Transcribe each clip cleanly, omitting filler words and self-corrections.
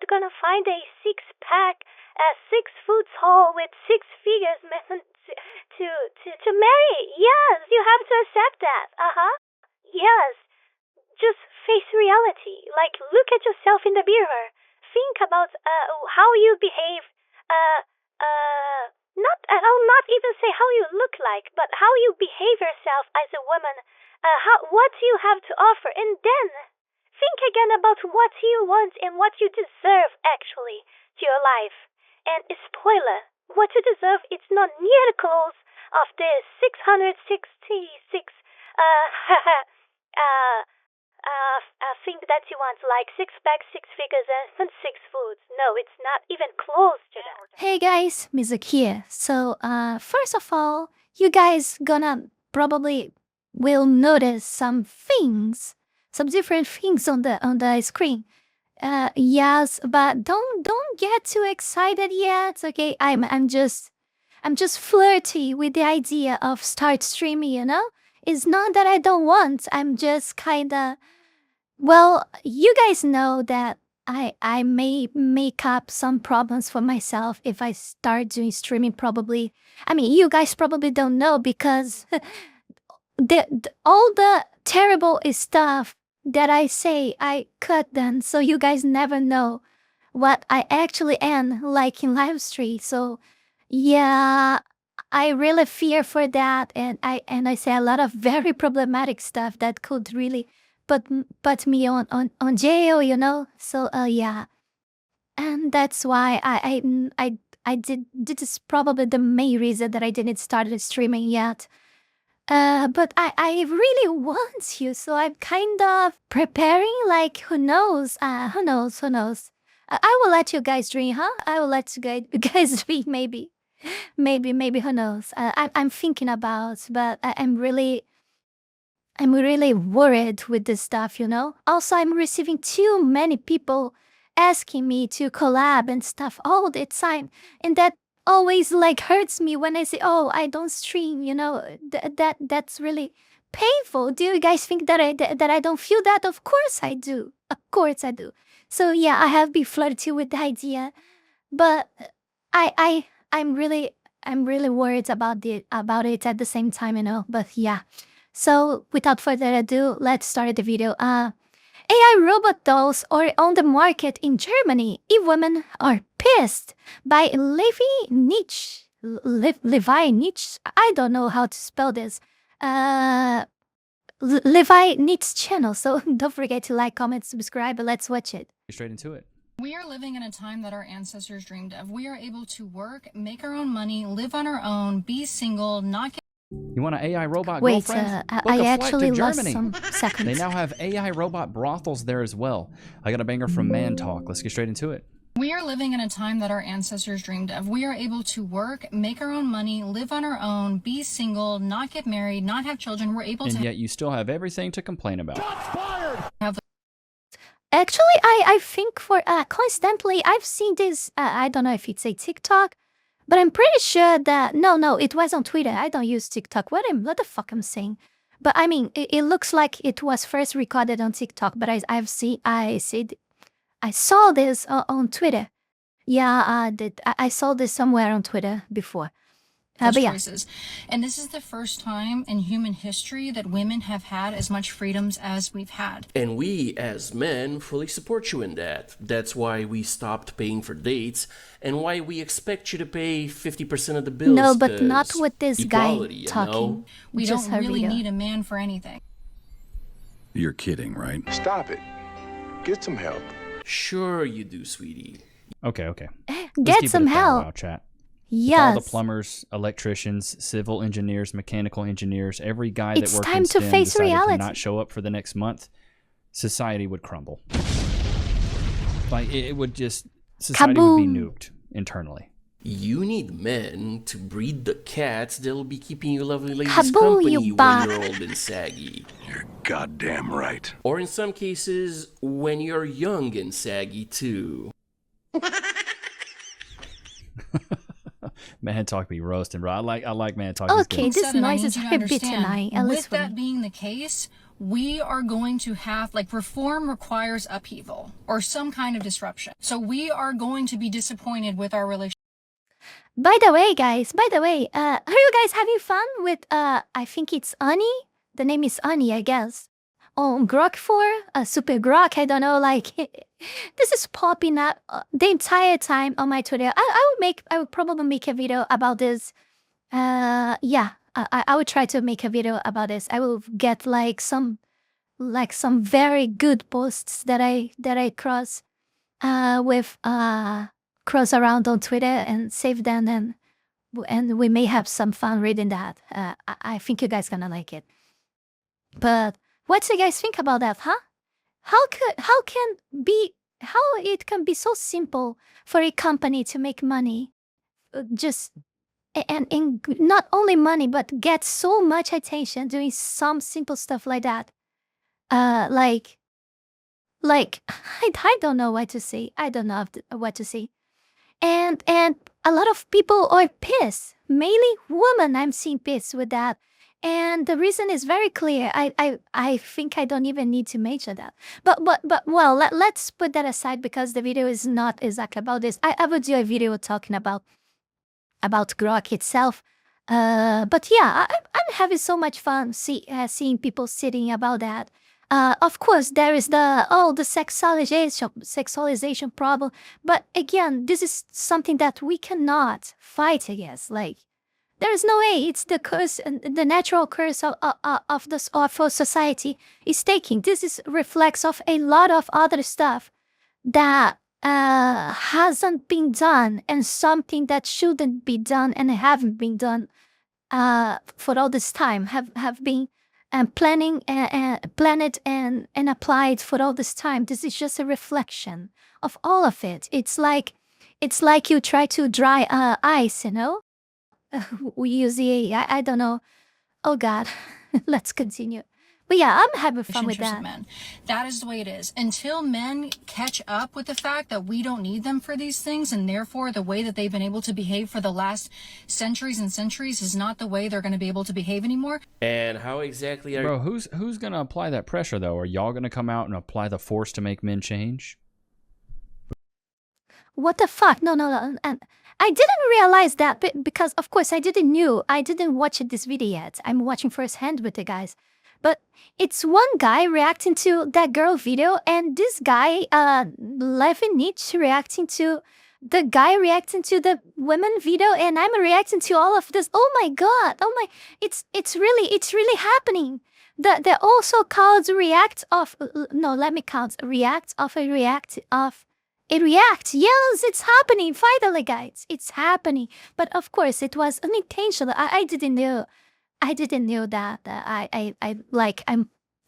not gonna find a six-pack, 6 foot tall with 6 figures method to marry. Yes, you have to accept that. Yes, just face reality. Like, look at yourself in the mirror. Think about how you behave. I'll not even say how you look like, but how you behave yourself as a woman. What you have to offer, and then think again about what you want and what you deserve actually to your life. And spoiler, what you deserve, it's not near the close of the 666 thing that you want, like 6 packs, 6 figures, and 6 foods. No, it's not even close to that. Hey guys, Mizuki here. So, first of all, you guys gonna probably will notice some things, some different things on the screen. Yes, but don't get too excited yet. Okay, I'm just flirty with the idea of start streaming. You know, it's not that I don't want. I'm just kinda. Well, you guys know that I may make up some problems for myself if I start doing streaming. Probably, I mean, you guys probably don't know because all the terrible stuff that I say, I cut them, so you guys never know what I actually am like in live stream. So yeah, I really fear for that, and I say a lot of very problematic stuff that could really put me on jail, you know. So yeah, and that's why I did. This is probably the main reason that I didn't start streaming yet. But I really want you, so I'm kind of preparing. Like, who knows? Who knows? I will let you guys dream, huh? I will let you guys dream. Maybe. Who knows? I'm thinking about, but I'm really worried with this stuff, you know. Also, I'm receiving too many people asking me to collab and stuff all the time, and that always like hurts me when I say, "Oh, I don't stream," you know. That's really painful. Do you guys think that I don't feel that? Of course I do. So yeah, I have been flirty with the idea, but I'm really worried about it at the same time, you know. But yeah. So without further ado, let's start the video. AI robot dolls are on the market in Germany. E-women are pissed by Levi Nietzsche. Levi Nietzsche? I don't know how to spell this. Levi Nietzsche channel. So don't forget to like, comment, subscribe, and let's watch it. Straight into it. We are living in a time that our ancestors dreamed of. We are able to work, make our own money, live on our own, be single, not get... You want an AI robot Wait, girlfriend? I actually lost some seconds. They now have AI robot brothels there as well. I got a banger from Man Talk. Let's get straight into it. We are living in a time that our ancestors dreamed of. We are able to work, make our own money, live on our own, be single, not get married, not have children. We're able to... And yet you still have everything to complain about. Actually, I think for coincidentally, I've seen this. I don't know if it's a TikTok, but I'm pretty sure that no, it was on Twitter. I don't use TikTok. What the fuck I'm saying? But I mean, it looks like it was first recorded on TikTok. But I saw this on Twitter. Yeah, I saw this somewhere on Twitter before. But yeah. Choices. And this is the first time in human history that women have had as much freedoms as we've had. And we, as men, fully support you in that. That's why we stopped paying for dates, and why we expect you to pay 50% of the bills. No, but not with this guy talking. Know? We don't really need a man for anything. You're kidding, right? Stop it. Get some help. Sure you do, sweetie. Okay. Get some help. Wow, chat. Yes. All the plumbers, electricians, civil engineers, mechanical engineers, every guy that worked in STEM face decided reality. to not show up for the next month, society would crumble. Like, it would just... Society would be nuked internally. You need men to breed the cats that'll be keeping you lovely ladies Kaboom, company you when you're old and saggy. You're goddamn right. Or in some cases, when you're young and saggy too. Man Talk be roasting, bro. I like Man Talk. Okay, this noise is a bit tonight. With that being the case, we are going to have, like, reform requires upheaval or some kind of disruption. So we are going to be disappointed with our relationship. By the way, guys, are you guys having fun with, I think it's Ani? The name is Ani, I guess. On Grok 4, Super Grok, I don't know, like, this is popping up the entire time on my Twitter. I will probably make a video about this. Yeah, I will try to make a video about this. I will get like some very good posts that I cross around on Twitter and save them, and we may have some fun reading that. I think you guys gonna like it. But what do you guys think about that, huh? How it can be so simple for a company to make money, just and not only money, but get so much attention doing some simple stuff like that. Like I don't know what to say. I don't know what to say. And a lot of people are pissed. Mainly women, I'm seeing pissed with that. And the reason is very clear. I think I don't even need to mention that. But well, let's put that aside because the video is not exactly about this. I will do a video talking about Grok itself. But yeah, I'm having so much fun seeing people sitting about that. Of course, there is the sexualization problem. But again, this is something that we cannot fight against. Like, there is no way. It's the curse, the natural curse of our society is taking. This is reflex of a lot of other stuff that hasn't been done, and something that shouldn't be done and haven't been done for all this time. Have been planned and applied for all this time. This is just a reflection of all of it. It's like you try to dry ice, you know. We use the I don't know. Oh God, let's continue. But yeah, I'm having fun with that. Men. That is the way it is. Until men catch up with the fact that we don't need them for these things, and therefore the way that they've been able to behave for the last centuries and centuries is not the way they're going to be able to behave anymore. And how exactly are... Bro, who's going to apply that pressure, though? Are y'all going to come out and apply the force to make men change? What the fuck? No. And I didn't realize that because, of course, I didn't watch this video yet. I'm watching firsthand with the guys. But it's one guy reacting to that girl video, and this guy, Levinich, reacting to the guy reacting to the women video, and I'm reacting to all of this. Oh my God! It's really happening. The also called react of a react. Yes, it's happening. Finally, guys, it's happening. But of course, it was unintentional. I didn't know. I didn't know that.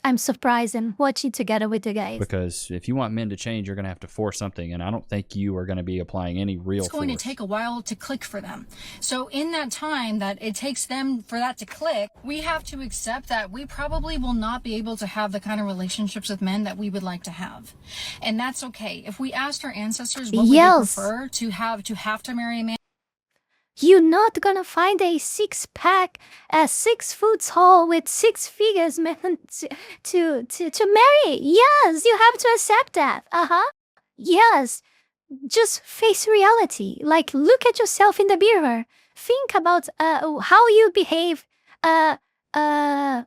I'm surprised and watching together with the guys. Because if you want men to change, you're going to have to force something, and I don't think you are going to be applying any real force. It's going to take a while to click for them. So in that time that it takes them for that to click, we have to accept that we probably will not be able to have the kind of relationships with men that we would like to have. And that's okay. If we asked our ancestors what would they prefer to have to marry a man, you're not gonna find a 6-pack, 6 foot tall with 6 figures man to marry. Yes, you have to accept that. Yes, just face reality. Like, look at yourself in the mirror. Think about how you behave. I'll not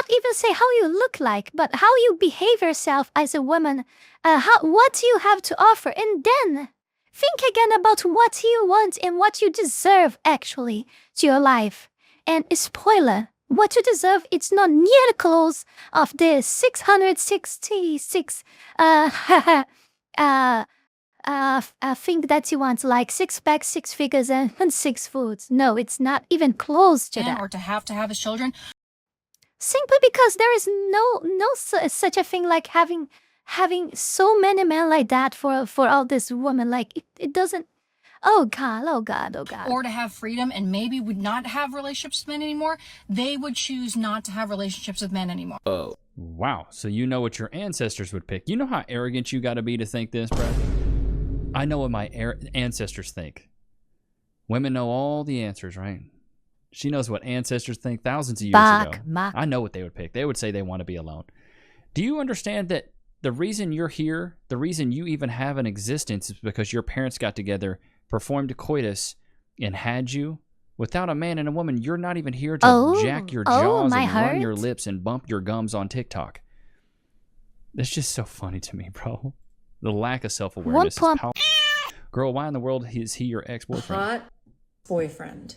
even say how you look like, but how you behave yourself as a woman. What you have to offer, and then think again about what you want and what you deserve, actually, to your life. And spoiler, what you deserve, it's not near close of the 666 thing that you want, like 6-pack, 6 figures, and 6 foods. No, it's not even close to that. Or to have his children. Simply because there is no such a thing like having so many men like that for all this women. Like, it doesn't. Oh God. Or to have freedom and maybe would not have relationships with men anymore. They would choose not to have relationships with men anymore. Oh. Wow. So you know what your ancestors would pick. You know how arrogant you got to be to think this, bro? I know what my ancestors think. Women know all the answers, right? She knows what ancestors think thousands of years ago. Mark. I know what they would pick. They would say they want to be alone. Do you understand that the reason you're here, the reason you even have an existence is because your parents got together, performed coitus, and had you? Without a man and a woman, you're not even here to jack your jaws and run your lips and bump your gums on TikTok. That's just so funny to me, bro. The lack of self-awareness is powerful. Girl, why in the world is he your ex-boyfriend? Hot boyfriend.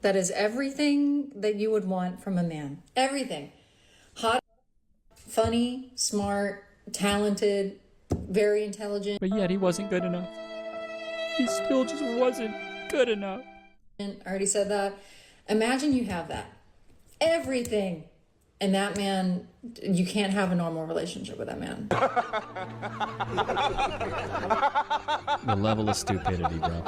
That is everything that you would want from a man. Everything. Hot, funny, smart, talented, very intelligent. But yet he wasn't good enough. He still just wasn't good enough. I already said that. Imagine you have that. Everything. And that man, you can't have a normal relationship with that man. The level of stupidity, bro.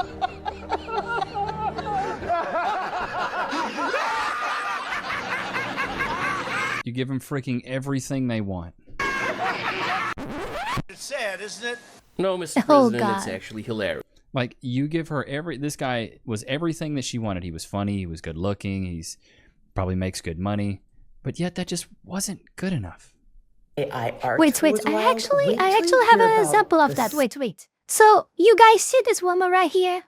You give them freaking everything they want. It's sad, isn't it? No, Mr. President, it's actually hilarious. Like, you give her this guy was everything that she wanted. He was funny, he was good looking, he's probably makes good money, but yet that just wasn't good enough. Wait, I actually have an example of that. Wait. So, you guys see this woman right here?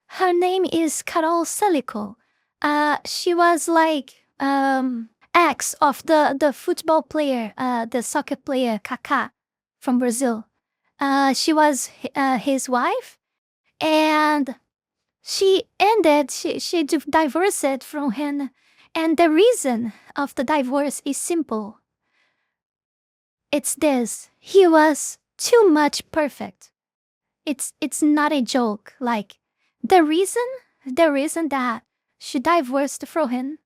Her name is Carol Celico. She was like, ex of the football player, the soccer player, Kaká, from Brazil. She was his wife, and she divorced from him, and the reason of the divorce is simple. It's this: he was too much perfect. It's not a joke. Like, the reason that she divorced from him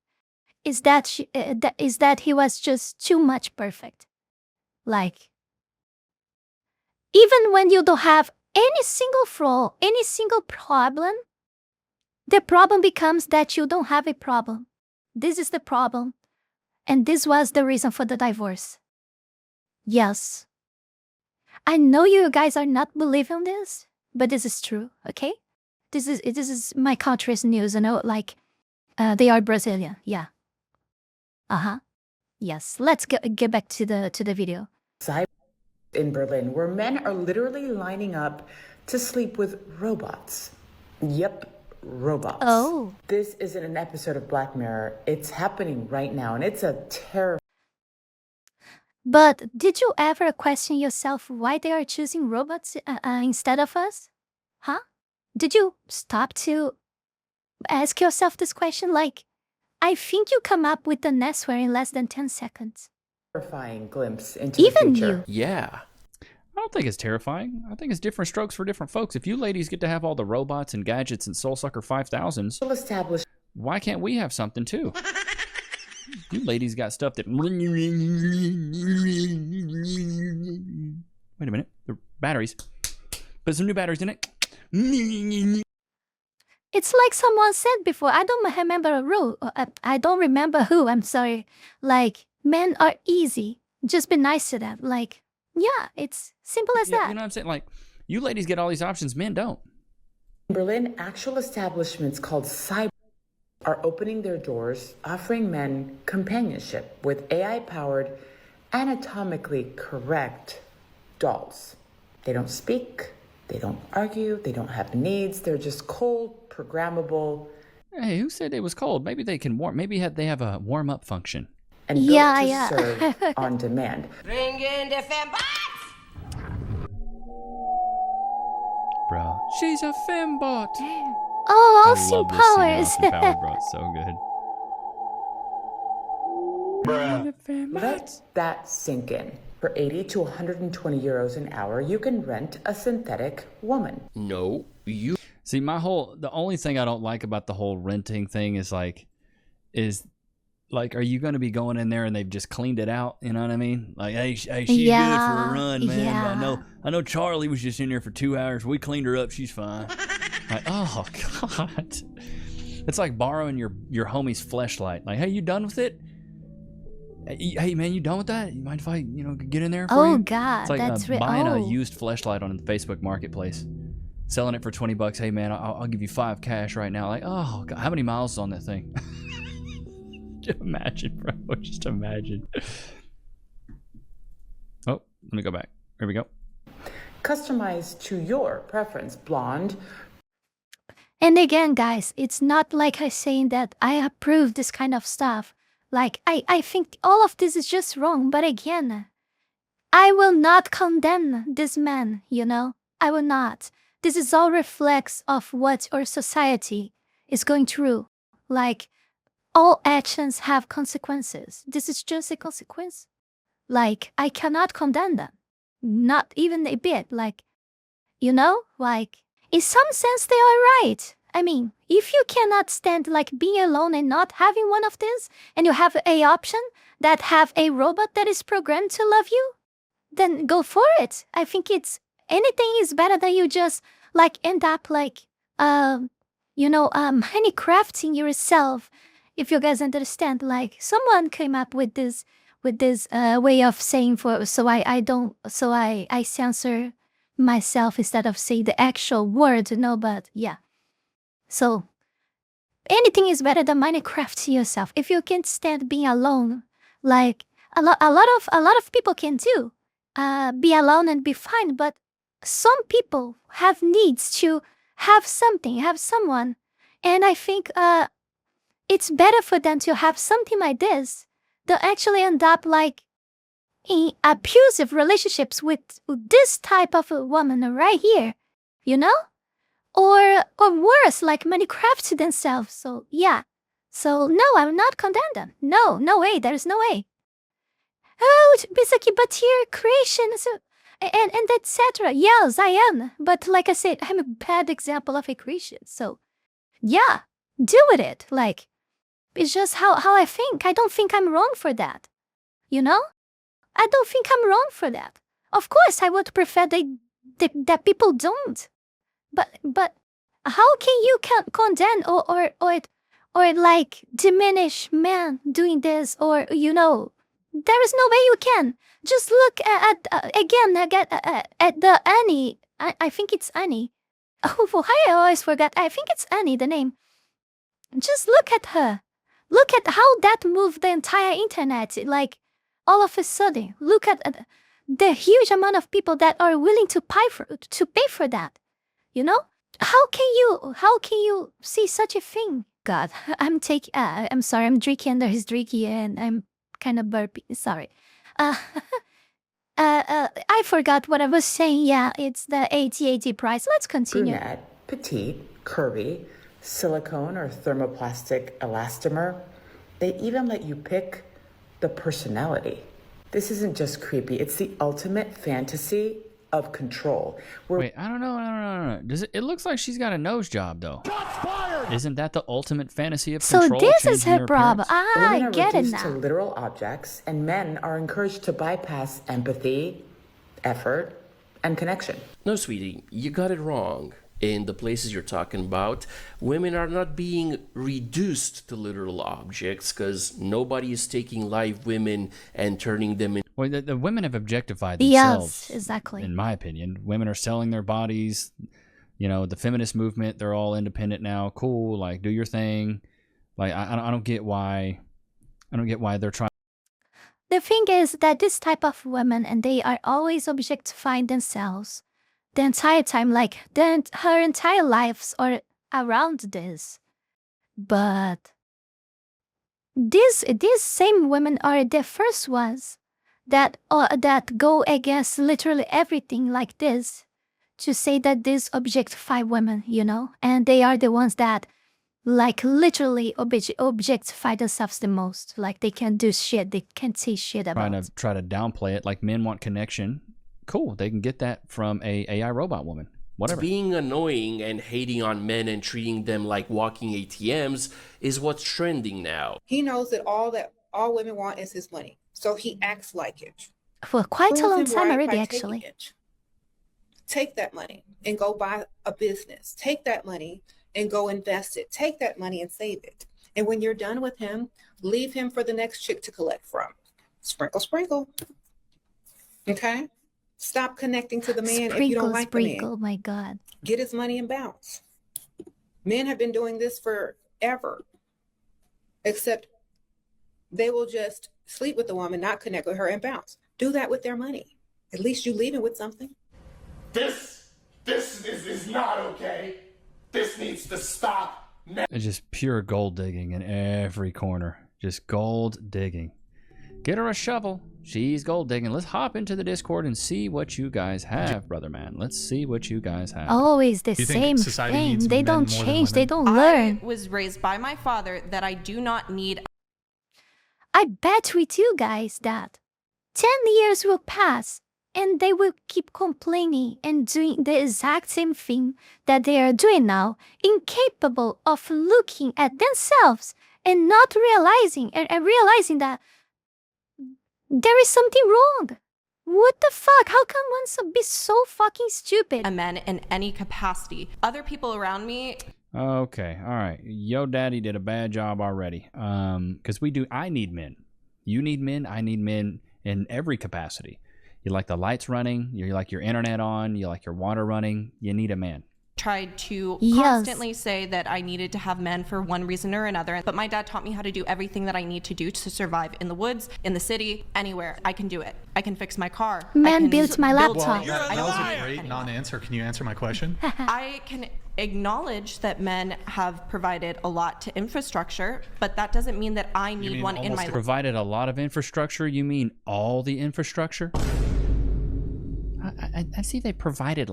is that he was just too much perfect. Like, even when you don't have any single flaw, any single problem, the problem becomes that you don't have a problem. This is the problem. And this was the reason for the divorce. Yes. I know you guys are not believing this, but this is true, okay? This is my country's news, you know, like, they are Brazilian, yeah. Yes, let's get back to the video. In Berlin, where men are literally lining up to sleep with robots. Yep, robots. Oh. This isn't an episode of Black Mirror. It's happening right now, and it's a terrifying. But did you ever question yourself why they are choosing robots instead of us? Huh? Did you stop to ask yourself this question? Like, I think you come up with the answer in less than 10 seconds. Terrifying glimpse into Even the future. you. Yeah. I don't think it's terrifying. I think it's different strokes for different folks. If you ladies get to have all the robots and gadgets and Soulsucker 5000s, why can't we have something too? You ladies got stuff that... Wait a minute. The batteries. Put some new batteries in it. It's like someone said before. I don't remember I don't remember who. I'm sorry. Like, men are easy. Just be nice to them. Like, yeah, it's simple as that. You know what I'm saying? Like, you ladies get all these options. Men don't. In Berlin, actual establishments called cyber are opening their doors, offering men companionship with AI-powered, anatomically correct dolls. They don't speak, they don't argue, they don't have needs, they're just cold, programmable. Hey, who said it was cold? Maybe they can warm. Maybe they have a warm-up function. And built to serve on demand. Bring in the fembots! Bro, she's a fembot. Oh, Austin Powers. Austin Powers, bro. It's so good. Let that sink in. For 80 to 120 euros an hour, you can rent a synthetic woman. No, you... See, the only thing I don't like about the whole renting thing is are you going to be going in there and they've just cleaned it out? You know what I mean? Like, hey, she's good for a run, man. Yeah. I know Charlie was just in there for 2 hours. We cleaned her up. She's fine. Like, oh, God. It's like borrowing your homie's fleshlight. Like, hey, you done with it? Hey, man, you done with that? You mind if I, get in there for you? Oh, God. It's like that's buying a used fleshlight on the Facebook Marketplace. Selling it for $20. Hey, man, I'll give you $5 cash right now. Like, oh, God, how many miles is on that thing? Imagine, bro. Just imagine. Oh, let me go back. Here we go. Customized to your preference, blonde. And again, guys, it's not like I saying that I approve this kind of stuff. Like, I think all of this is just wrong. But again, I will not condemn this man, you know? I will not. This is all reflects of what our society is going through. Like, all actions have consequences. This is just a consequence. Like, I cannot condemn them. Not even a bit. Like, you know? Like, in some sense, they are right. I mean, if you cannot stand, like, being alone and not having one of these, and you have a option that have a robot that is programmed to love you, then go for it. I think it's, anything is better than you just, like, end up, like, handicrafting yourself. If you guys understand, like, someone came up with this way of saying so I censor myself instead of say the actual word, no, but yeah. So anything is better than Minecraft yourself. If you can't stand being alone, like a lot of people can too, be alone and be fine. But some people have needs to have something, have someone, and I think it's better for them to have something like this than actually end up like in abusive relationships with this type of a woman right here, you know? Or worse, like Minecraft themselves. So yeah. So no, I will not condemn them. No way. There's no way. Oh, Mizuki, but your creation is and etc. Yes, I am. But like I said, I'm a bad example of a creation. So yeah, do with it. Like, it's just how I think. I don't think I'm wrong for that. You know? I don't think I'm wrong for that. Of course, I would prefer that people don't. But how can you condemn or like diminish men doing this, or you know, there is no way you can. Just look at the Annie. I think it's Annie. Oh, I always forgot. I think it's Annie, the name. Just look at her. Look at how that moved the entire internet. Like, all of a sudden, look at the huge amount of people that are willing to pay for that. You know? How can you see such a thing? God, I'm sorry, I'm drinking under his drinky and I'm kind of burping. Sorry. I forgot what I was saying. Yeah, it's the 80 price. Let's continue. Brunette, petite, curvy, silicone or thermoplastic elastomer. They even let you pick the personality. This isn't just creepy. It's the ultimate fantasy of control. Wait, I don't know. Does it looks like she's got a nose job though. Isn't that the ultimate fantasy of control? So this is her problem. Women are get it reduced now. to literal objects, and men are encouraged to bypass empathy, effort, and connection. No, sweetie, you got it wrong. In the places you're talking about, women are not being reduced to literal objects because nobody is taking live women and turning them into... Well, the women have objectified themselves. Yes, exactly. In my opinion, women are selling their bodies. You know, the feminist movement, they're all independent now. Cool, like, do your thing. Like, I don't get why they're trying. The thing is that this type of women, and they are always objectifying themselves the entire time, like her entire lives are around this. But these same women are the first ones that go against literally everything like this to say that these objectify women, you know, and they are the ones that like literally objectify themselves the most. Like, they can do shit, they can't say shit about. Try to downplay it. Like, men want connection. Cool, they can get that from a AI robot woman. Whatever. Being annoying and hating on men and treating them like walking ATMs is what's trending now. He knows that all women want is his money, so he acts like it. For quite a long time already, actually. Take that money and go buy a business. Take that money and go invest it. Take that money and save it. And when you're done with him, leave him for the next chick to collect from. Sprinkle, sprinkle. Okay? Stop connecting to the man if you don't like the man. Oh my God. Get his money and bounce. Men have been doing this forever. Except They will just sleep with the woman, not connect with her, and bounce. Do that with their money. At least you leave it with something. This is not okay. This needs to stop now. It's just pure gold digging in every corner. Just gold digging. Get her a shovel. She's gold digging. Let's hop into the Discord and see what you guys have, brother man. Let's see what you guys have. Always the same thing. They don't change. They don't learn. I was raised by my father that I do not need. I bet with you guys that 10 years will pass and they will keep complaining and doing the exact same thing that they are doing now, incapable of looking at themselves and not realizing and realizing that there is something wrong. What the fuck? How can one be so fucking stupid? A man in any capacity. Other people around me. Okay, all right. Yo daddy did a bad job already. Because I need men. You need men, I need men in every capacity. You like the lights running, you like your internet on, you like your water running, you need a man. Tried to constantly say that I needed to have men for one reason or another, but my dad taught me how to do everything that I need to do to survive in the woods, in the city, anywhere. I can do it. I can fix my car. Man built my laptop. Well, that was a great non-answer. Can you answer my question? I can acknowledge that men have provided a lot to infrastructure, but that doesn't mean that I need one in my life. Provided a lot of infrastructure? You mean all the infrastructure? I see they provided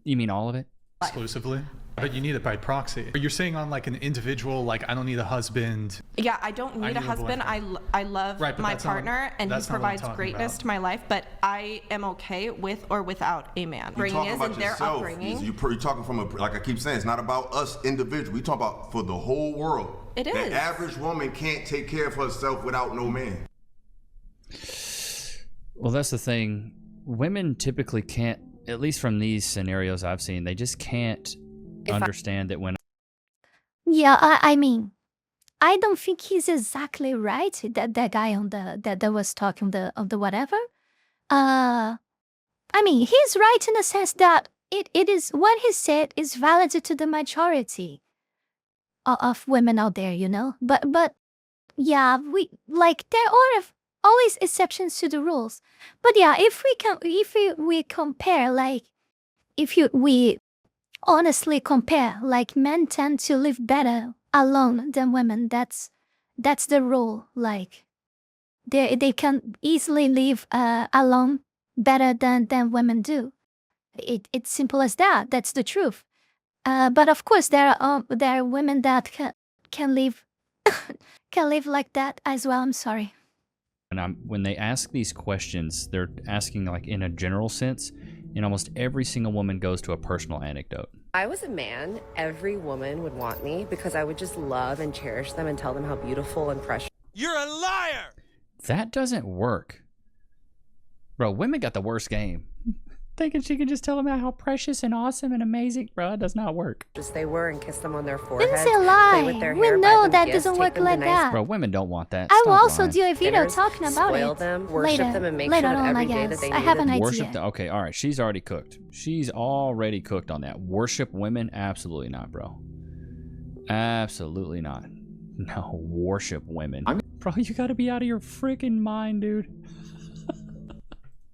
you mean all of it? Exclusively? But you need it by proxy. You're saying on like an individual, like I don't need a husband. Yeah, I don't need a husband. I love my partner and he provides greatness to my life, but I am okay with or without a man. You're talking about yourself. You're talking from like I keep saying, it's not about us individuals. We talk about for the whole world. It is. The average woman can't take care of herself without no man. Well, that's the thing. Women typically can't, at least from these scenarios I've seen, they just can't understand that when... Yeah, I mean, I don't think he's exactly right, that guy on that was talking of the whatever. I mean, he's right in the sense that it is, what he said is valid to the majority of women out there, you know? But yeah, there are always exceptions to the rules. But yeah, if we compare, we honestly compare, men tend to live better alone than women. That's the rule. They can easily live alone better than women do. It's simple as that. That's the truth. But of course, there are women that can live like that as well. I'm sorry. And when they ask these questions, they're asking in a general sense, and almost every single woman goes to a personal anecdote. I was a man, every woman would want me because I would just love and cherish them and tell them how beautiful and precious. You're a liar! That doesn't work. Bro, women got the worst game. Thinking she can just tell them how precious and awesome and amazing. Bro, it does not work. Just they were and kiss them on their foreheads. It's a lie. We know that doesn't work like that. Bro, women don't want that. I will also do a video talking about it. Them, worship them, and make sure on, every I day guess. that they I have an idea. Worship them. Okay, all right. She's already cooked. She's already cooked on that. Worship women? Absolutely not, bro. Absolutely not. No, worship women. Bro, you gotta be out of your freaking mind, dude.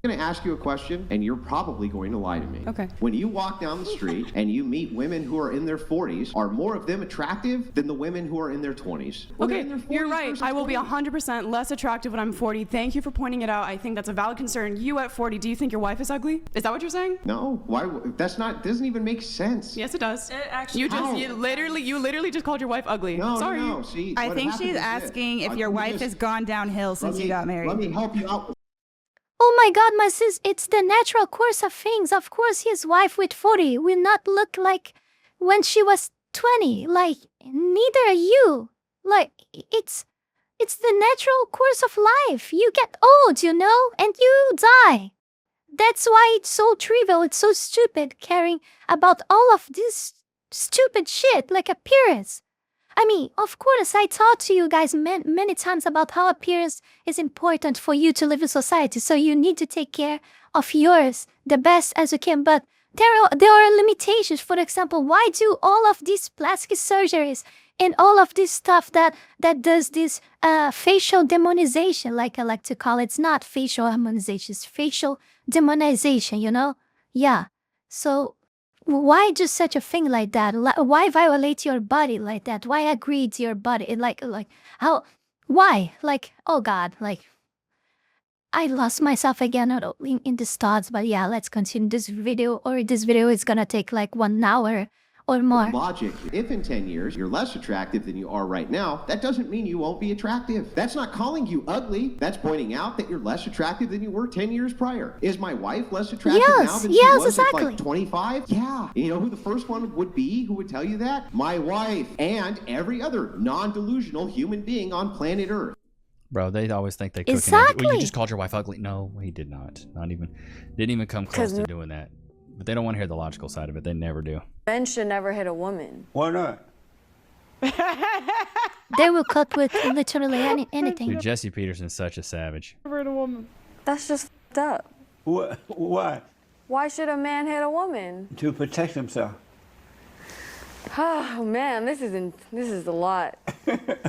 I'm going to ask you a question, and you're probably going to lie to me. Okay. When you walk down the street and you meet women who are in their 40s, are more of them attractive than the women who are in their 20s? Okay, you're right. I will be 100% less attractive when I'm 40. Thank you for pointing it out. I think that's a valid concern. You at 40, do you think your wife is ugly? Is that what you're saying? No. Why? Doesn't even make sense. Yes, it does. You literally just called your wife ugly. No, Sorry. No. See, I think she's asking if your wife has gone downhill since you got married. Let me help you out. Oh my God, my sis, it's the natural course of things. Of course, his wife with 40 will not look like when she was 20. Neither are you. It's the natural course of life. You get old, you know, and you die. That's why it's so trivial, it's so stupid caring about all of this stupid shit like appearance. I mean, of course, I talked to you guys many times about how appearance is important for you to live in society. So you need to take care of yours the best as you can. But there are limitations. For example, why do all of these plastic surgeries and all of this stuff that does this facial demonization, like I like to call it, it's not facial harmonization, it's facial demonization, you know? Yeah. So why do such a thing like that? Why violate your body like that? Why agree to your body? Like how? Why? Like, oh God, like I lost myself again in these thoughts. But yeah, let's continue this video, or this video is gonna take like 1 hour or more. Logic. If in 10 years you're less attractive than you are right now, that doesn't mean you won't be attractive. That's not calling you ugly. That's pointing out that you're less attractive than you were 10 years prior. Is my wife less attractive now than she was exactly. at like 25? Yeah. You know who the first one would be who would tell you that? My wife and every other non-delusional human being on planet Earth. Bro, they always think they cook. Exactly. Well, you just called your wife ugly. No, he did not. Didn't even come close to doing that. But they don't want to hear the logical side of it. They never do. Men should never hit a woman. Why not? They will cut with literally anything. Dude, Jesse Peterson's such a savage. Never hit a woman. That's just f***ed up. Why? Why should a man hit a woman? To protect himself. Oh man, this is a lot.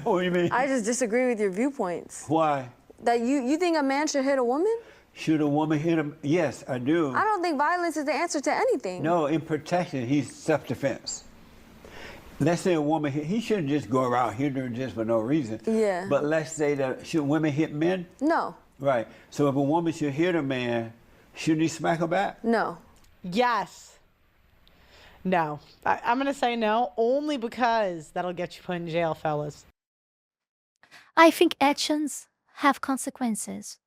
What do you mean? I just disagree with your viewpoints. Why? That you think a man should hit a woman? Should a woman hit him? Yes, I do. I don't think violence is the answer to anything. No, in protection, he's self-defense. Let's say a woman, he shouldn't just go around hitting her just for no reason. Yeah. But let's say that, should women hit men? No. Right. So if a woman should hit a man, shouldn't he smack her back? No. Yes. No. I'm going to say no, only because that'll get you put in jail, fellas. I think actions have consequences.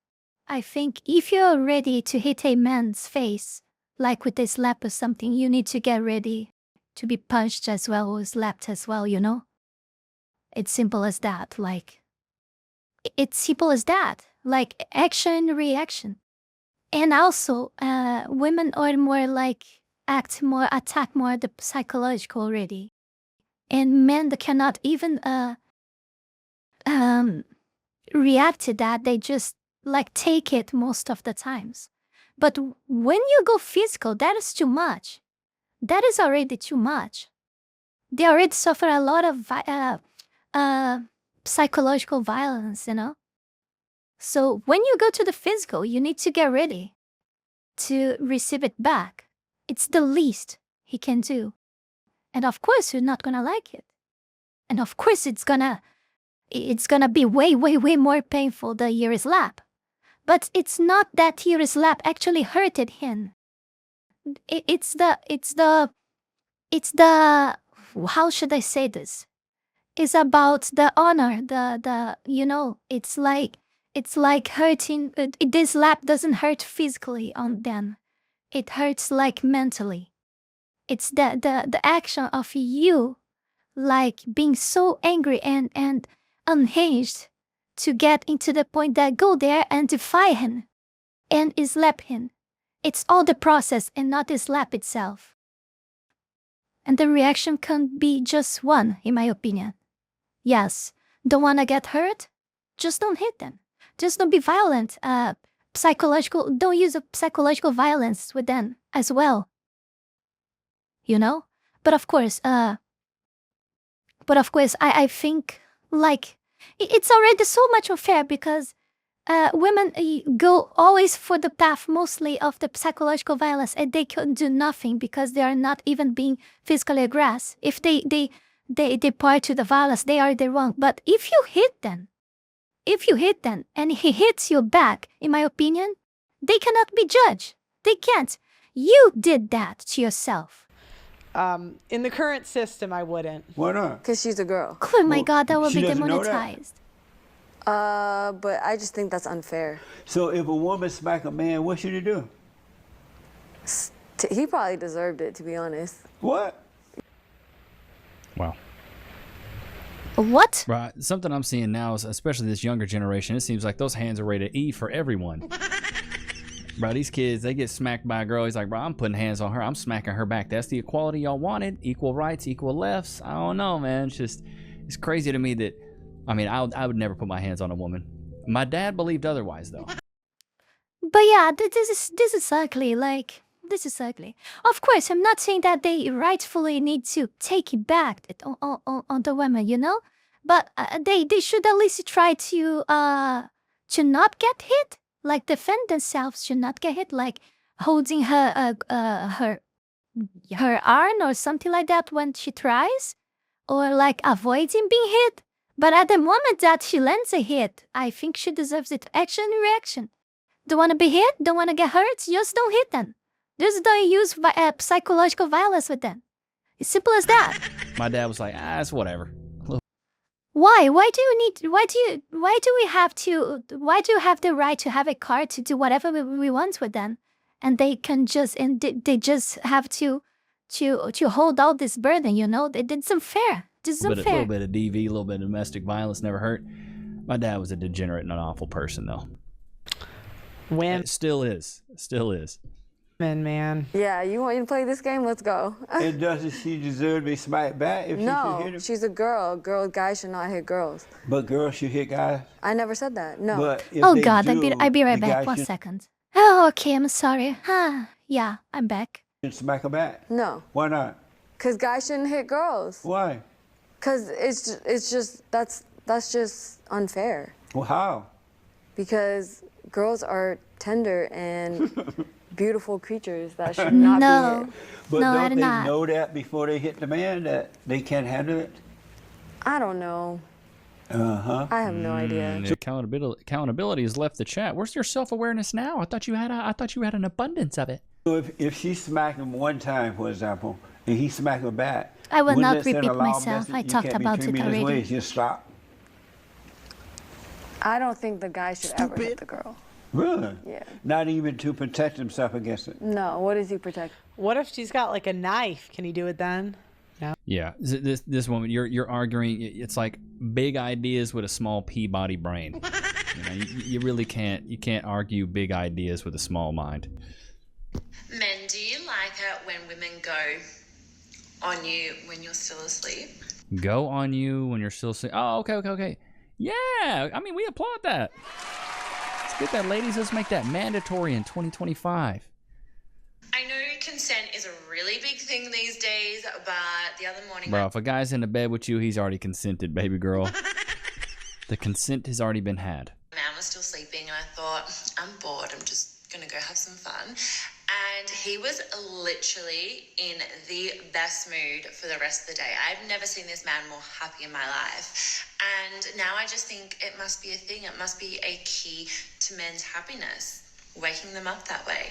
I think if you're ready to hit a man's face, like with a slap or something, you need to get ready to be punched as well or slapped as well, you know? It's simple as that. Like, it's simple as that. Like, action, reaction. And also, women are more like, attack more the psychological already. And men that cannot even react to that. They just like take it most of the times. But when you go physical, that is too much. That is already too much. They already suffer a lot of psychological violence, you know? So when you go to the physical, you need to get ready to receive it back. It's the least he can do. And of course, you're not gonna like it. And of course, it's gonna be way, way, way more painful the ear slap. But it's not that ear slap actually hurted him. It's the, how should I say this? It's about the honor, you know, it's like hurting, this slap doesn't hurt physically on them. It hurts like mentally. It's the action of you, like being so angry and unhinged to get into the point that go there and defy him and slap him. It's all the process and not the slap itself. And the reaction can be just one, in my opinion. Yes, don't want to get hurt? Just don't hit them. Just don't be violent. Don't use psychological violence with them as well. You know? But of course, I think, like, it's already so much unfair because women go always for the path mostly of the psychological violence, and they can do nothing because they are not even being physically aggressive. If they part to the violence, they are the wrong. But if you hit them and he hits you back, in my opinion, they cannot be judged. They can't. You did that to yourself. In the current system, I wouldn't. Why not? Because she's a girl. Oh my God, that would be demonetized. But I just think that's unfair. So if a woman smack a man, what should he do? He probably deserved it, to be honest. What? Wow. What? Right. Something I'm seeing now is, especially this younger generation, it seems like those hands are rated E for everyone. Bro, these kids, they get smacked by a girl. He's like, bro, I'm putting hands on her. I'm smacking her back. That's the equality y'all wanted. Equal rights, equal lefts. I don't know, man. It's crazy to me that, I mean, I would never put my hands on a woman. My dad believed otherwise, though. But yeah, this is exactly like, this is ugly. Of course, I'm not saying that they rightfully need to take it back on the women, you know? But they should at least try to not get hit, like defend themselves, should not get hit, like holding her arm or something like that when she tries, or like avoiding being hit. But at the moment that she lands a hit, I think she deserves it. Action and reaction. Don't want to be hit, don't want to get hurt, just don't hit them. Just don't use psychological violence with them. It's simple as that. My dad was like, it's whatever. Why? Why do you have the right to have a car to do whatever we want with them? And they can just, they just have to hold all this burden, you know? It's unfair. This is unfair. A little bit of DV, a little bit of domestic violence never hurt. My dad was a degenerate and an awful person, though. When? It still is. Still is. Man. Yeah, you want to play this game? Let's go. And doesn't she deserve to be smacked back if she should hit him? She's a girl. Guys should not hit girls. But girls should hit guys? I never said that. No. But oh God, I'll be right back. 1 second. Oh, okay, I'm sorry. Yeah, I'm back. Should smack her back? No. Why not? Because guys shouldn't hit girls. Why? Because it's just that's just unfair. Well, how? Because girls are tender and beautiful creatures that should not be hit. But don't they know that before they hit the man, that they can't handle it? I don't know. Uh-huh. I have no idea. Accountability has left the chat. Where's your self-awareness now? I thought you had an abundance of it. So if she smacked him one time, for example, and he smacked her back, I will not repeat myself. I talked about it already. Just stop. I don't think the guy should ever hit the girl. Really? Yeah. Not even to protect himself against it? No. What does he protect? What if she's got like a knife? Can he do it then? No. Yeah. This woman, you're arguing. It's like big ideas with a small Peabody brain. You know, you really can't. You can't argue big ideas with a small mind. Men, do you like it when women go on you when you're still asleep? Go on you when you're still asleep. Oh, okay. Yeah. I mean, we applaud that. Let's get that, ladies. Let's make that mandatory in 2025. I know consent is a really big thing these days, but the other morning... Bro, if a guy's in the bed with you, he's already consented, baby girl. The consent has already been had. Man was still sleeping, and I thought, I'm bored. I'm just going to go have some fun. And he was literally in the best mood for the rest of the day. I've never seen this man more happy in my life. And now I just think it must be a thing. It must be a key to men's happiness, waking them up that way.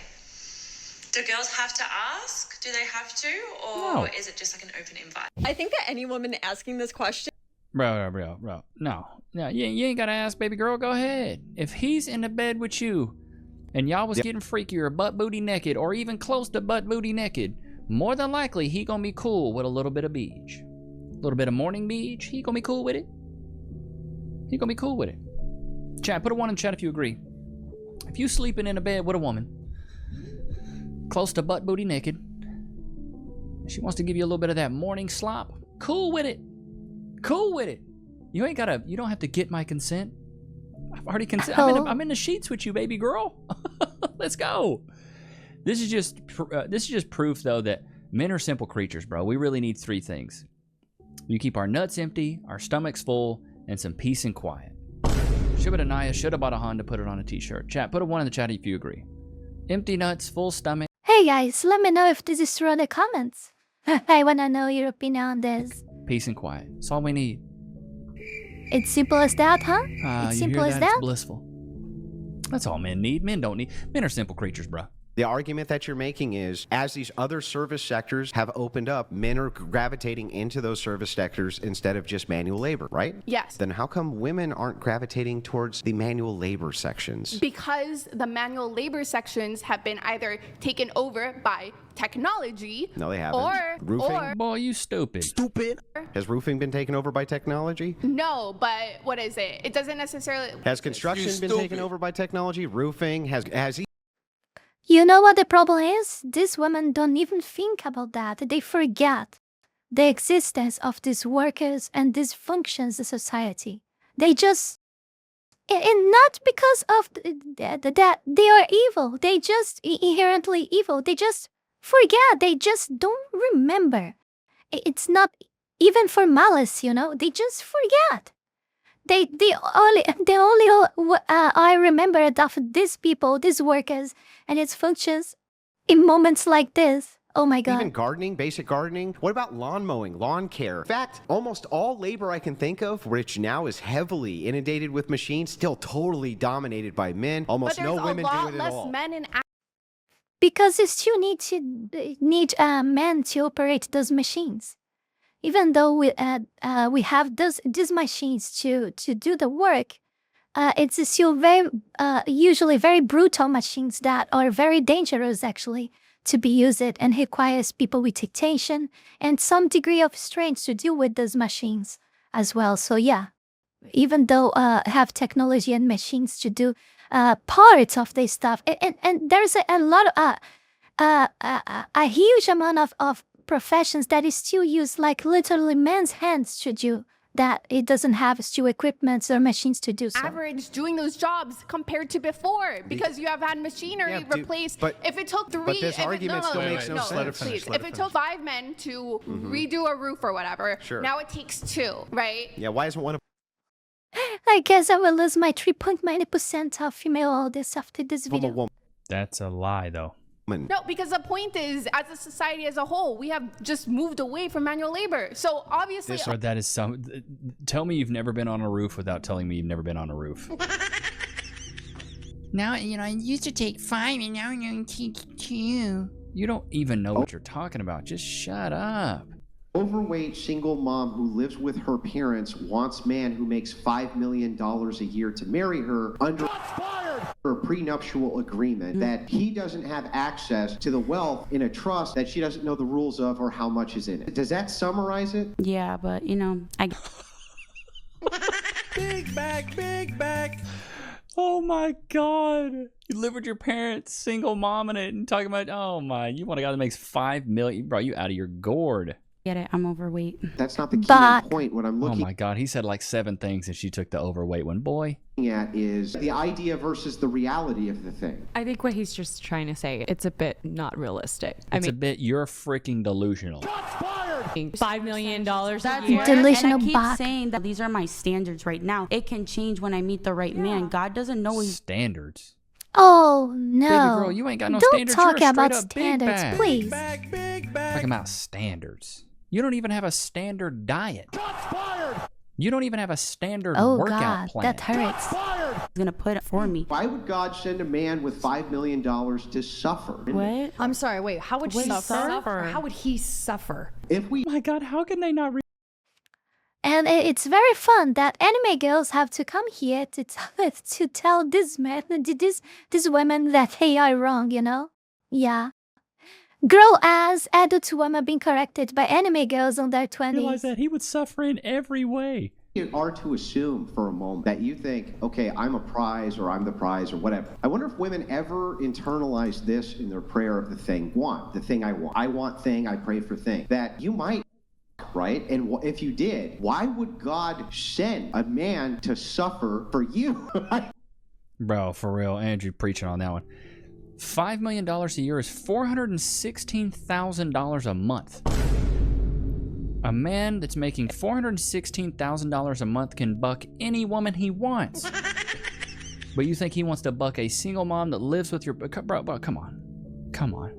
Do girls have to ask? Do they have to? Or is it just like an open invite? I think that any woman asking this question... Bro. No, you ain't got to ask, baby girl. Go ahead. If he's in the bed with you, and y'all was getting freakier, butt booty naked, or even close to butt booty naked, more than likely he gonna be cool with a little bit of beach. A little bit of morning beach, he gonna be cool with it. He gonna be cool with it. Chat, put a 1 in the chat if you agree. If you sleeping in a bed with a woman, close to butt booty naked, she wants to give you a little bit of that morning slop, cool with it. Cool with it. You don't have to get my consent. I've already consented. I'm in the sheets with you, baby girl. Let's go. This is just proof, though, that men are simple creatures, bro. We really need 3 things. You keep our nuts empty, our stomachs full, and some peace and quiet. Shibadanaya should have bought a Honda, put it on a t-shirt. Chat, put a 1 in the chat if you agree. Empty nuts, full stomach. Hey guys, let me know if this is true in the comments. I wanna know your opinion on this. Peace and quiet. That's all we need. It's simple as that, huh? It's simple as that? It's blissful. That's all men need. Men don't need. Men are simple creatures, bro. The argument that you're making is, as these other service sectors have opened up, men are gravitating into those service sectors instead of just manual labor, right? Yes. Then how come women aren't gravitating towards the manual labor sections? Because the manual labor sections have been either taken over by technology. No, they haven't. Roofing? Boy, you stupid. Has roofing been taken over by technology? No, but what is it? It doesn't necessarily... Has construction been taken over by technology? Roofing? Has You know what the problem is? These women don't even think about that. They forget the existence of these workers and these functions in society. They just And not because of that they are evil. They just inherently evil. They just forget. They just don't remember. It's not even for malice, you know. They just forget. They only I remember of these people, these workers, and its functions in moments like this. Oh my God. Even gardening, basic gardening. What about lawn mowing, lawn care? In fact, almost all labor I can think of, which now is heavily inundated with machines, still totally dominated by men. Almost no women do it at all. Men in Because you still need men to operate those machines. Even though we have these machines to do the work, it's still usually very brutal machines that are very dangerous actually to be used and requires people with dictation and some degree of strength to deal with those machines as well. So yeah, even though have technology and machines to do parts of this stuff, and there's a lot of a huge amount of professions that is still use like literally men's hands to do that. It doesn't have still equipments or machines to do so. Average doing those jobs compared to before because you have had machinery replaced. If it took three, but this argument still makes no sense. Please, if it took 5 men to redo a roof or whatever, now it takes 2, right? Yeah, why isn't one of I guess I will lose my 3.90% of female audience after this video. That's a lie, though. No, because the point is, as a society as a whole, we have just moved away from manual labor. So obviously, that is some. Tell me you've never been on a roof without telling me you've never been on a roof. Now, I used to take 5 and now I'm going to take 2. You don't even know what you're talking about. Just shut up. Overweight single mom who lives with her parents wants man who makes $5 million a year to marry her under a prenuptial agreement that he doesn't have access to the wealth in a trust that she doesn't know the rules of or how much is in it. Does that summarize it? Yeah, but I Big back. Oh my God. You live with your parents, single mom in it, and talking about, oh my, you want a guy that makes $5 million. Bro, you out of your gourd. get it. I'm overweight. That's not the key point. What I'm looking Oh my God, he said like 7 things and she took the overweight one. Boy. At is the idea versus the reality of the thing. I think what he's just trying to say, it's a bit not realistic. It's a bit, you're freaking delusional. $5 million a year. Delusional and I keep bot. saying that these are my standards right now. It can change when I meet the right man. God doesn't know his standards. Oh no. Baby girl, you ain't got no Don't standards. talk You're about straight up standards, big please. Talking about standards. You don't even have a standard diet. You don't even have a standard workout plan. That hurts. He's gonna put it for me. Why would God send a man with $5 million to suffer? What? I'm sorry, wait, how would he suffer? How would he suffer? If we my God, how can they not And it's very fun that anime girls have to come here to tell these men, these women that they are wrong, you know? Yeah. Grow as adult women being corrected by anime girls on their 20s. realize that he would suffer in every way. You are to assume for a moment that you think, okay, I'm a prize or I'm the prize or whatever. I wonder if women ever internalize this in their prayer of the thing the thing I want. I want thing, I pray for thing. That you might, right? And if you did, why would God send a man to suffer for you? Bro, for real, Andrew preaching on that one. $5 million a year is $416,000 a month. A man that's making $416,000 a month can buck any woman he wants. But you think he wants to buck a single mom that lives with your... Bro, come on. Come on.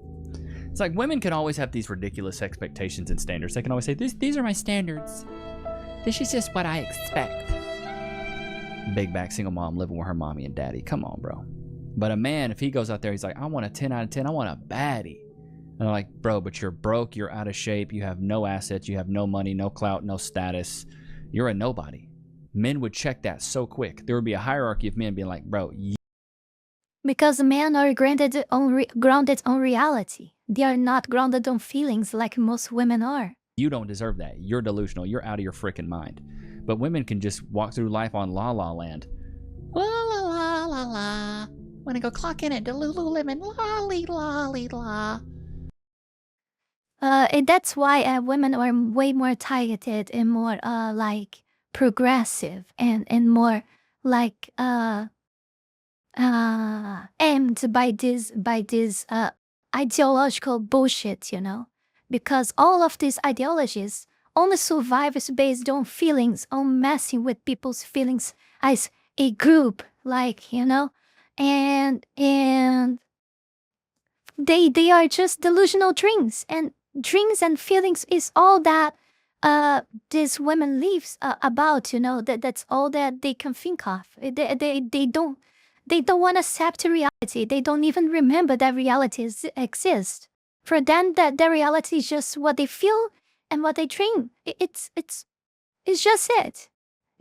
It's like women can always have these ridiculous expectations and standards. They can always say, these are my standards. This is just what I expect. Big back single mom living with her mommy and daddy. Come on, bro. But a man, if he goes out there, he's like, I want a 10 out of 10. I want a baddie. And they're like, bro, but you're broke. You're out of shape. You have no assets. You have no money, no clout, no status. You're a nobody. Men would check that so quick. There would be a hierarchy of men being like, bro. Because men are grounded on reality. They are not grounded on feelings like most women are. You don't deserve that. You're delusional. You're out of your freaking mind. But women can just walk through life on La La Land. La la la la la. Wanna go clock in at Lululemon? Lolly lolly la. And that's why women are way more targeted and more like progressive and more like aimed by this ideological bullshit, because all of these ideologies only survives based on feelings, on messing with people's feelings as a group, and they are just delusional dreams, and dreams and feelings is all that these women lives about, that's all that they can think of. They don't want to accept reality. They don't even remember that reality exists. For them, that their reality is just what they feel and what they dream. It's just it.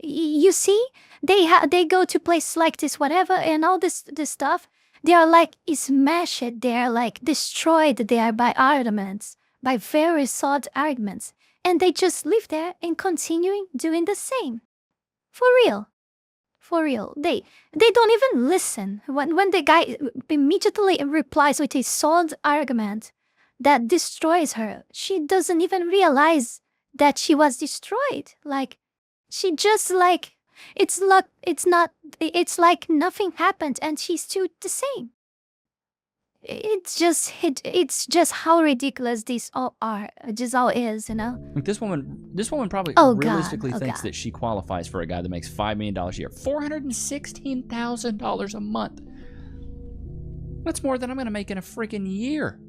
You see, they go to places like this, whatever, and all this stuff. They are like smashed. They are like destroyed there by arguments, by very solid arguments, and they just live there and continuing doing the same. For real. They don't even listen. When the guy immediately replies with a solid argument that destroys her, she doesn't even realize that she was destroyed. Like, she just like, it's like nothing happened and she's still the same. It's just how ridiculous this all is, Like this woman probably realistically thinks that she qualifies for a guy that makes $5 million a year, $416,000 a month. That's more than I'm gonna make in a freaking year,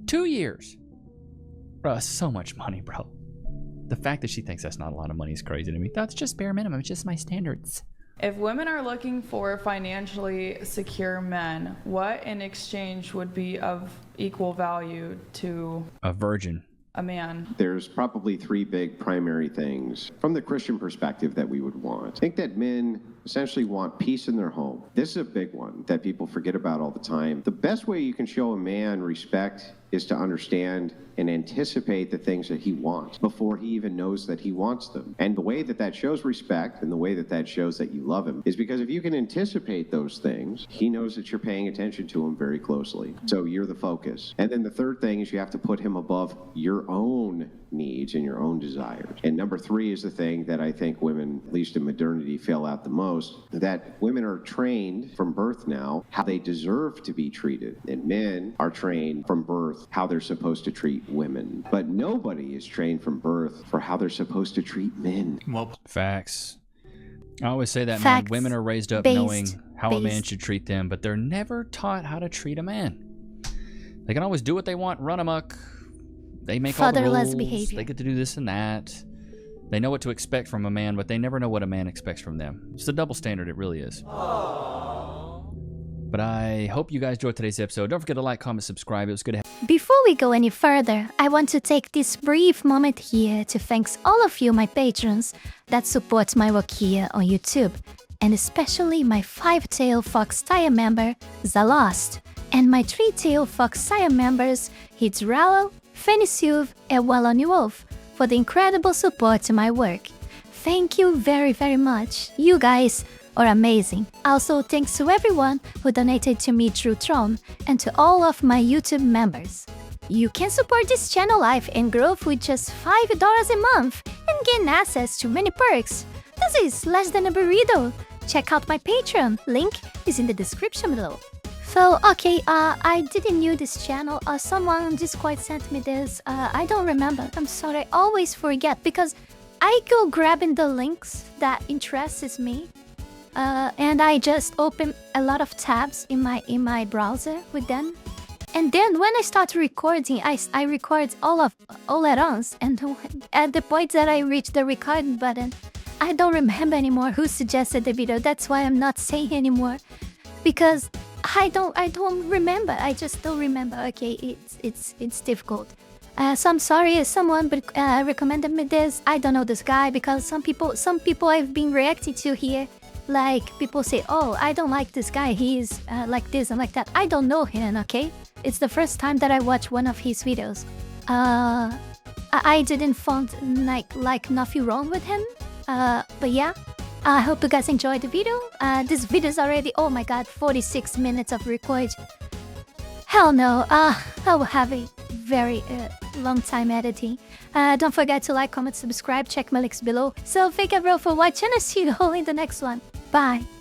2 years, bro. That's so much money, bro. The fact that she thinks that's not a lot of money is crazy to me. That's just bare minimum. It's just my standards. If women are looking for financially secure men, what in exchange would be of equal value to a virgin? A man. There's probably 3 big primary things from the Christian perspective that we would want. I think that men essentially want peace in their home. This is a big one that people forget about all the time. The best way you can show a man respect is to understand and anticipate the things that he wants before he even knows that he wants them. And the way that shows respect and the way that shows that you love him is because if you can anticipate those things, he knows that you're paying attention to him very closely. So you're the focus. And then the third thing is you have to put him above your own needs and your own desires. And number 3 is the thing that I think women, at least in modernity, fail out the most, that women are trained from birth now how they deserve to be treated. And men are trained from birth how they're supposed to treat women. But nobody is trained from birth for how they're supposed to treat men. Well, facts. I always say that, man. Women are raised up knowing how a man should treat them, but they're never taught how to treat a man. They can always do what they want, run amok. They make all the rules. Behavior. They get to do this and that. They know what to expect from a man, but they never know what a man expects from them. It's a double standard, it really is. Aww. But I hope you guys enjoyed today's episode. Don't forget to like, comment, subscribe. It was good to have. Before we go any further, I want to take this brief moment here to thank all of you, my patrons, that support my work here on YouTube, and especially my 5-tail Fox Tire member, Zalost, and my 3-tail Fox Tire members, Heath Rowell, Fenny Sylvy, and Radmuiel, for the incredible support to my work. Thank you very, very much. You guys are amazing. Also, thanks to everyone who donated to me through Tron, and to all of my YouTube members. You can support this channel life and growth with just $5 a month and gain access to many perks. This is less than a burrito. Check out my Patreon, link is in the description below. So, okay, I didn't know this channel. Someone on Discord sent me this. I don't remember. I'm sorry. I always forget because I go grabbing the links that interests me. And I just open a lot of tabs in my browser with them. And then when I start recording, I record all at once. And at the point that I reach the recording button, I don't remember anymore who suggested the video. That's why I'm not saying anymore. Because I don't remember. I just don't remember. Okay, it's difficult. So I'm sorry, someone recommended me this. I don't know this guy because some people I've been reacting to here, like people say, oh, I don't like this guy. He's like this and like that. I don't know him. Okay, it's the first time that I watch one of his videos. I didn't find like nothing wrong with him. But yeah. I hope you guys enjoyed the video. This video is already, oh my god, 46 minutes of record. Hell no, I will have a very long time editing. Don't forget to like, comment, subscribe, check my links below. So thank you everyone for watching and see you all in the next one. Bye.